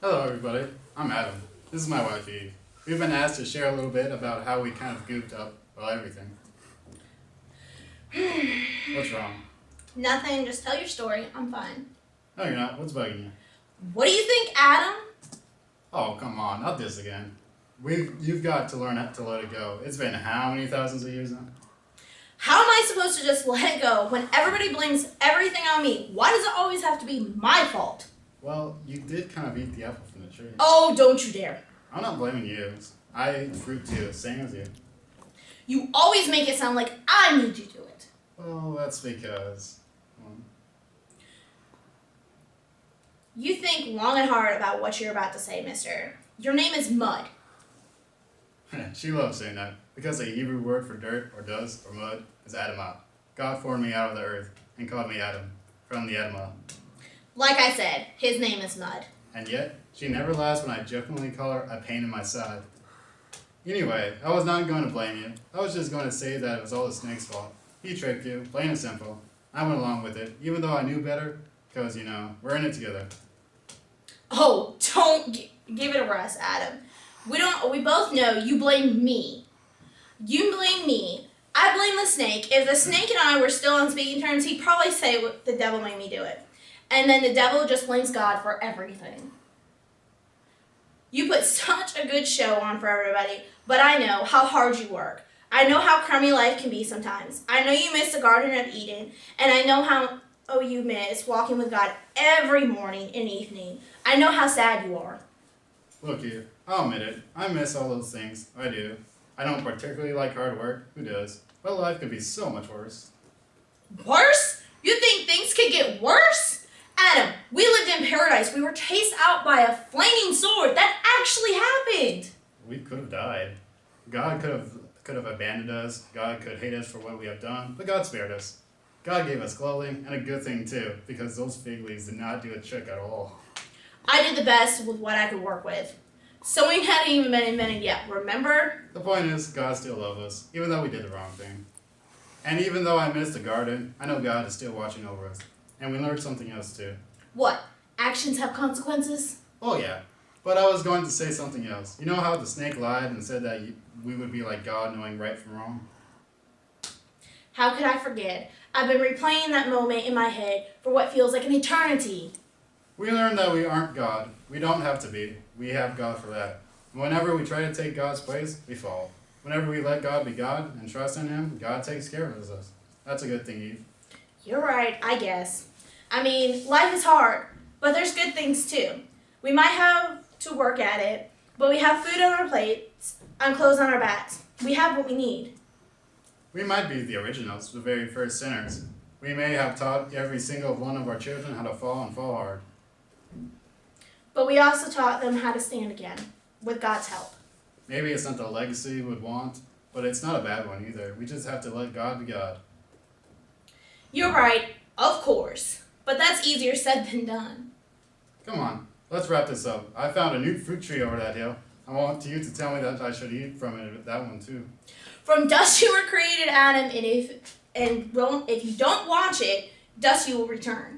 Hello, everybody. I'm Adam. This is my wife, Eve. We've been asked to share a little bit about how we kind of goofed up about everything. What's wrong? Nothing, just tell your story. I'm fine. No, you're not. What's bugging you? What do you think, Adam? Oh, come on. Not this again. You've got to learn to let it go. It's been how many thousands of years now? How am I supposed to just let it go when everybody blames everything on me? Why does it always have to be my fault? Well, you did kind of eat the apple from the tree. Oh, don't you dare. I'm not blaming you. I ate fruit too, same as you. You always make it sound like I need you to do it. Well, that's because... You think long and hard about what you're about to say, mister. Your name is Mud. She loves saying that, because the Hebrew word for dirt, or dust, or mud, is Adamah. God formed me out of the earth, and called me Adam, from the Adamah. Like I said, his name is Mud. And yet, she never laughs when I jokingly call her a pain in my side. Anyway, I was not going to blame you. I was just going to say that it was all the snake's fault. He tricked you, plain and simple. I went along with it, even though I knew better, because, we're in it together. Oh, don't give it a rest, Adam. We both know you blame me. You blame me. I blame the snake. If the snake and I were still on speaking terms, he'd probably say the devil made me do it. And then the devil just blames God for everything. You put such a good show on for everybody, but I know how hard you work. I know how crummy life can be sometimes. I know you miss the Garden of Eden, and I know how you miss walking with God every morning and evening. I know how sad you are. Look here, I'll admit it. I miss all those things. I do. I don't particularly like hard work. Who does? But life could be so much worse. Worse? You think things could get worse? Adam, we lived in paradise. We were chased out by a flaming sword. That actually happened. We could have died. God could have abandoned us. God could hate us for what we have done. But God spared us. God gave us clothing, and a good thing too, because those fig leaves did not do a trick at all. I did the best with what I could work with. Sewing hadn't even been invented yet, remember? The point is, God still loves us, even though we did the wrong thing. And even though I missed the garden, I know God is still watching over us. And we learned something else too. What? Actions have consequences? Oh yeah, but I was going to say something else. You know how the snake lied and said that we would be like God, knowing right from wrong? How could I forget? I've been replaying that moment in my head for what feels like an eternity. We learned that we aren't God. We don't have to be. We have God for that. Whenever we try to take God's place, we fall. Whenever we let God be God and trust in Him, God takes care of us. That's a good thing, Eve. You're right, I guess. I mean, life is hard, but there's good things too. We might have to work at it, but we have food on our plates and clothes on our backs. We have what we need. We might be the originals, the very first sinners. We may have taught every single one of our children how to fall and fall hard. But we also taught them how to stand again, with God's help. Maybe it's not the legacy we would want, but it's not a bad one either. We just have to let God be God. You're right, of course. But that's easier said than done. Come on, let's wrap this up. I found a new fruit tree over that hill. I want you to tell me that I should eat from it, that one too. From dust you were created, Adam, and if you don't watch it, dust you will return.